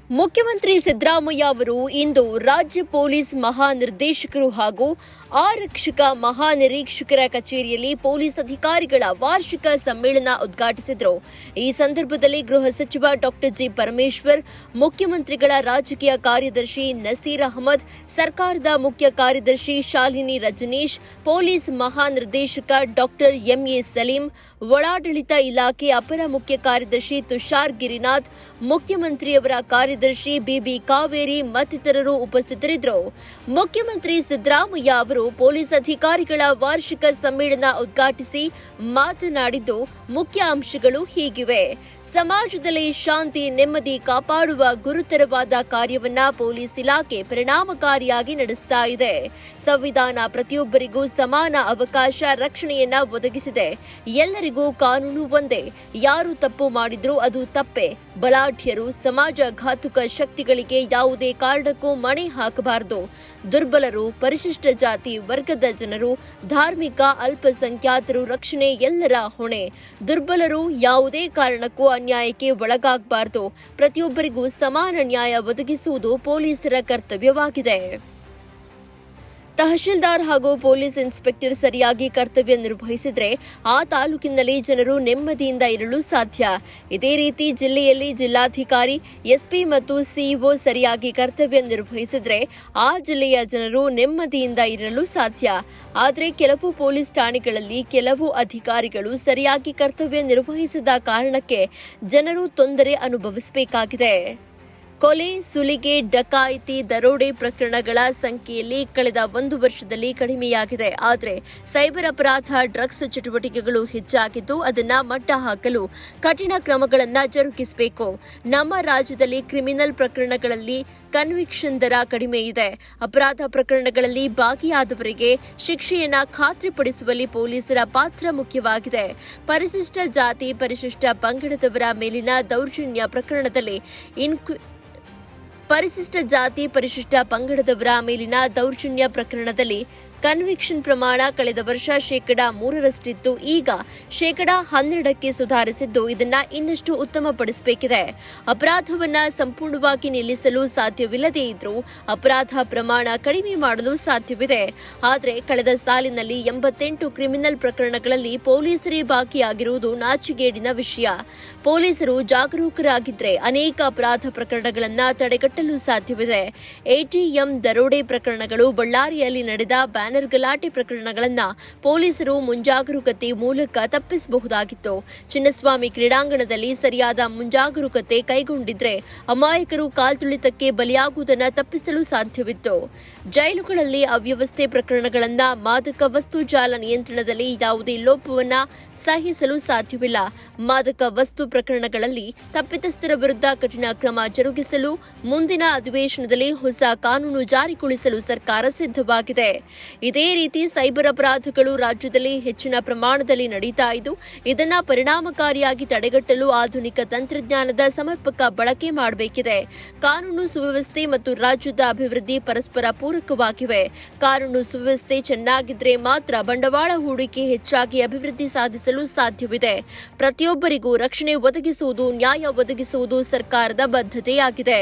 ಮುಖ್ಯಮಂತ್ರಿ ಸಿದ್ದರಾಮಯ್ಯ ಅವರು ಇಂದು ರಾಜ್ಯ ಪೊಲೀಸ್ ಮಹಾನಿರ್ದೇಶಕರು ಹಾಗೂ ಆರಕ್ಷಕ ಮಹಾನಿರೀಕ್ಷಕರ ಕಚೇರಿಯಲ್ಲಿ ಪೊಲೀಸ್ ಅಧಿಕಾರಿಗಳ ವಾರ್ಷಿಕ ಸಮ್ಮೇಳನ ಉದ್ಘಾಟಿಸಿದರು. ಈ ಸಂದರ್ಭದಲ್ಲಿ ಗೃಹ ಸಚಿವ ಡಾಕ್ಟರ್ ಜಿ ಪರಮೇಶ್ವರ್, ಮುಖ್ಯಮಂತ್ರಿಗಳ ರಾಜಕೀಯ ಕಾರ್ಯದರ್ಶಿ ನಸೀರ್ ಅಹಮದ್, ಸರ್ಕಾರದ ಮುಖ್ಯ ಕಾರ್ಯದರ್ಶಿ ಶಾಲಿನಿ ರಜನೀಶ್, ಪೊಲೀಸ್ ಮಹಾನಿರ್ದೇಶಕ ಡಾಕ್ಟರ್ ಎಂಎ ಸಲೀಂ, ಒಳಾಡಳಿತ ಇಲಾಖೆ ಅಪರ ಮುಖ್ಯ ಕಾರ್ಯದರ್ಶಿ ತುಷಾರ್ ಗಿರಿನಾಥ್, ಮುಖ್ಯಮಂತ್ರಿಯವರ ಕಾರ್ಯದರ್ಶಿ ಬಿಬಿ ಕಾವೇರಿ ಮತ್ತಿತರರು ಉಪಸ್ಥಿತರಿದ್ದರು. ಮುಖ್ಯಮಂತ್ರಿ ಸಿದ್ದರಾಮಯ್ಯ ಅವರು ಪೊಲೀಸ್ ಅಧಿಕಾರಿಗಳ ವಾರ್ಷಿಕ ಸಮ್ಮೇಳನ ಉದ್ಘಾಟಿಸಿ ಮಾತನಾಡಿದ್ದು, ಮುಖ್ಯ ಅಂಶಗಳು ಹೀಗಿವೆ. ಸಮಾಜದಲ್ಲಿ ಶಾಂತಿ ನೆಮ್ಮದಿ ಕಾಪಾಡುವ ಗುರುತರವಾದ ಕಾರ್ಯವನ್ನ ಪೊಲೀಸ್ ಇಲಾಖೆ ಪರಿಣಾಮಕಾರಿಯಾಗಿ ನಡೆಸ್ತಾ ಇದೆ. ಸಂವಿಧಾನ ಪ್ರತಿಯೊಬ್ಬರಿಗೂ ಸಮಾನ ಅವಕಾಶ ರಕ್ಷಣೆಯನ್ನ ಒದಗಿಸಿದೆ. ಎಲ್ಲರಿಗೂ ಕಾನೂನು ಒಂದೇ. ಯಾರು ತಪ್ಪು ಮಾಡಿದ್ರೂ ಅದು ತಪ್ಪೇ. ಬಲಾಢ್ಯರು, ಸಮಾಜಘಾತುಕ ಶಕ್ತಿಗಳಿಗೆ ಯಾವುದೇ ಕಾರಣಕ್ಕೂ ಮಣೆ ಹಾಕಬಾರದು. ದುರ್ಬಲರು, ಪರಿಶಿಷ್ಟ ಜಾತಿ ವರ್ಗದ ಜನರು, ಧಾರ್ಮಿಕ ಅಲ್ಪಸಂಖ್ಯಾತರು ರಕ್ಷಣೆ ಎಲ್ಲರ ಹೊಣೆ. ದುರ್ಬಲರು ಯಾವುದೇ ಕಾರಣಕ್ಕೂ ಅನ್ಯಾಯಕ್ಕೆ ಒಳಗಾಗಬಾರದು. ಪ್ರತಿಯೊಬ್ಬರಿಗೂ ಸಮಾನ ನ್ಯಾಯ ಒದಗಿಸುವುದು ಪೊಲೀಸರ ಕರ್ತವ್ಯವಾಗಿದೆ. ತಹಶೀಲ್ದಾರ್ ಹಾಗೂ ಪೊಲೀಸ್ ಇನ್ಸ್ಪೆಕ್ಟರ್ ಸರಿಯಾಗಿ ಕರ್ತವ್ಯ ನಿರ್ವಹಿಸಿದರೆ ಆ ತಾಲೂಕಿನಲ್ಲಿ ಜನರು ನೆಮ್ಮದಿಯಿಂದ ಇರಲು ಸಾಧ್ಯ. ಇದೇ ರೀತಿ ಜಿಲ್ಲೆಯಲ್ಲಿ ಜಿಲ್ಲಾಧಿಕಾರಿ, ಎಸ್ಪಿ ಮತ್ತು ಸಿಇಒ ಸರಿಯಾಗಿ ಕರ್ತವ್ಯ ನಿರ್ವಹಿಸಿದರೆ ಆ ಜಿಲ್ಲೆಯ ಜನರು ನೆಮ್ಮದಿಯಿಂದ ಇರಲು ಸಾಧ್ಯ. ಆದರೆ ಕೆಲವು ಪೊಲೀಸ್ ಠಾಣೆಗಳಲ್ಲಿ ಕೆಲವು ಅಧಿಕಾರಿಗಳು ಸರಿಯಾಗಿ ಕರ್ತವ್ಯ ನಿರ್ವಹಿಸದ ಕಾರಣಕ್ಕೆ ಜನರು ತೊಂದರೆ ಅನುಭವಿಸಬೇಕಾಗಿದೆ. ಕೊಲೆ, ಸುಲಿಗೆ, ಡಕಾಯಿತಿ, ದರೋಡೆ ಪ್ರಕರಣಗಳ ಸಂಖ್ಯೆಯಲ್ಲಿ ಕಳೆದ 1 ವರ್ಷದಲ್ಲಿ ಕಡಿಮೆಯಾಗಿದೆ. ಆದರೆ ಸೈಬರ್ ಅಪರಾಧ, ಡ್ರಗ್ಸ್ ಚಟುವಟಿಕೆಗಳು ಹೆಚ್ಚಾಗಿದ್ದು ಅದನ್ನ ಮಟ್ಟ ಹಾಕಲು ಕಠಿಣ ಕ್ರಮಗಳನ್ನು ಜರುಗಿಸಬೇಕು. ನಮ್ಮ ರಾಜ್ಯದಲ್ಲಿ ಕ್ರಿಮಿನಲ್ ಪ್ರಕರಣಗಳಲ್ಲಿ ಕನ್ವಿಕ್ಷನ್ ದರ ಕಡಿಮೆ ಇದೆ. ಅಪರಾಧ ಪ್ರಕರಣಗಳಲ್ಲಿ ಭಾಗಿಯಾದವರಿಗೆ ಶಿಕ್ಷೆಯನ್ನ ಖಾತ್ರಿಪಡಿಸುವಲ್ಲಿ ಪೊಲೀಸರ ಪಾತ್ರ ಮುಖ್ಯವಾಗಿದೆ. ಪರಿಶಿಷ್ಟ ಜಾತಿ, ಪರಿಶಿಷ್ಟ ಪಂಗಡದವರ ಮೇಲಿನ ದೌರ್ಜನ್ಯ ಪ್ರಕರಣದಲ್ಲಿ ಪರಿಶಿಷ್ಟ ಜಾತಿ, ಪರಿಶಿಷ್ಟ ಪಂಗಡದವರ ಮೇಲಿನ ದೌರ್ಜನ್ಯ ಪ್ರಕರಣದಲ್ಲಿ ಕನ್ವಿಕ್ಷನ್ ಪ್ರಮಾಣ ಕಳೆದ ವರ್ಷ 3% ಈಗ 12% ಸುಧಾರಿಸಿದ್ದು ಇದನ್ನ ಇನ್ನಷ್ಟು ಉತ್ತಮಪಡಿಸಬೇಕಿದೆ. ಅಪರಾಧವನ್ನ ಸಂಪೂರ್ಣವಾಗಿ ನಿಲ್ಲಿಸಲು ಸಾಧ್ಯವಿಲ್ಲದೇ ಇದ್ರೂ ಅಪರಾಧ ಪ್ರಮಾಣ ಕಡಿಮೆ ಮಾಡಲು ಸಾಧ್ಯವಿದೆ. ಆದರೆ ಕಳೆದ ಸಾಲಿನಲ್ಲಿ 88 ಕ್ರಿಮಿನಲ್ ಪ್ರಕರಣಗಳಲ್ಲಿ ಪೊಲೀಸರೇ ಭಾಗಿಯಾಗಿರುವುದು ನಾಚಿಗೇಡಿನ ವಿಷಯ. ಪೊಲೀಸರು ಜಾಗರೂಕರಾಗಿದ್ದರೆ ಅನೇಕ ಅಪರಾಧ ಪ್ರಕರಣಗಳನ್ನು ತಡೆಗಟ್ಟಲು ಸಾಧ್ಯವಿದೆ. ಎಟಿಎಂ ದರೋಡೆ ಪ್ರಕರಣಗಳು, ಬಳ್ಳಾರಿಯಲ್ಲಿ ನಡೆದ ಬ್ಯಾನರ್ ಗಲಾಟೆ ಪ್ರಕರಣಗಳನ್ನು ಪೊಲೀಸರು ಮುಂಜಾಗರೂಕತೆ ಮೂಲಕ ತಪ್ಪಿಸಬಹುದಾಗಿತ್ತು. ಚಿನ್ನಸ್ವಾಮಿ ಕ್ರೀಡಾಂಗಣದಲ್ಲಿ ಸರಿಯಾದ ಮುಂಜಾಗರೂಕತೆ ಕೈಗೊಂಡಿದ್ರೆ ಅಮಾಯಕರು ಕಾಲ್ತುಳಿತಕ್ಕೆ ಬಲಿಯಾಗುವುದನ್ನು ತಪ್ಪಿಸಲು ಸಾಧ್ಯವಿತ್ತು. ಜೈಲುಗಳಲ್ಲಿ ಅವ್ಯವಸ್ಥೆ ಪ್ರಕರಣಗಳನ್ನ, ಮಾದಕ ವಸ್ತು ಜಾಲ ನಿಯಂತ್ರಣದಲ್ಲಿ ಯಾವುದೇ ಲೋಪವನ್ನ ಸಹಿಸಲು ಸಾಧ್ಯವಿಲ್ಲ. ಮಾದಕ ವಸ್ತು ಪ್ರಕರಣಗಳಲ್ಲಿ ತಪ್ಪಿತಸ್ಥರ ವಿರುದ್ಧ ಕಠಿಣ ಕ್ರಮ ಜರುಗಿಸಲು ಮುಂದಿನ ಅಧಿವೇಶನದಲ್ಲಿ ಹೊಸ ಕಾನೂನು ಜಾರಿಗೊಳಿಸಲು ಸರ್ಕಾರ ಸಿದ್ಧವಾಗಿದೆ. ಇದೇ ರೀತಿ ಸೈಬರ್ ಅಪರಾಧಗಳು ರಾಜ್ಯದಲ್ಲಿ ಹೆಚ್ಚಿನ ಪ್ರಮಾಣದಲ್ಲಿ ನಡೀತಾ ಇದ್ದು ಇದನ್ನ ಪರಿಣಾಮಕಾರಿಯಾಗಿ ತಡೆಗಟ್ಟಲು ಆಧುನಿಕ ತಂತ್ರಜ್ಞಾನದ ಸಮರ್ಪಕ ಬಳಕೆ ಮಾಡಬೇಕಿದೆ. ಕಾನೂನು ಸುವ್ಯವಸ್ಥೆ ಮತ್ತು ರಾಜ್ಯದ ಅಭಿವೃದ್ಧಿ ಪರಸ್ಪರ ಪೂರಕವಾಗಿವೆ. ಕಾನೂನು ಸುವ್ಯವಸ್ಥೆ ಚೆನ್ನಾಗಿದ್ರೆ ಮಾತ್ರ ಬಂಡವಾಳ ಹೂಡಿಕೆ ಹೆಚ್ಚಾಗಿ ಅಭಿವೃದ್ಧಿ ಸಾಧಿಸಲು ಸಾಧ್ಯವಿದೆ. ಪ್ರತಿಯೊಬ್ಬರಿಗೂ ರಕ್ಷಣೆ ಒದಗಿಸುವುದು, ನ್ಯಾಯ ಒದಗಿಸುವುದು ಸರ್ಕಾರದ ಬದ್ಧತೆಯಾಗಿದೆ.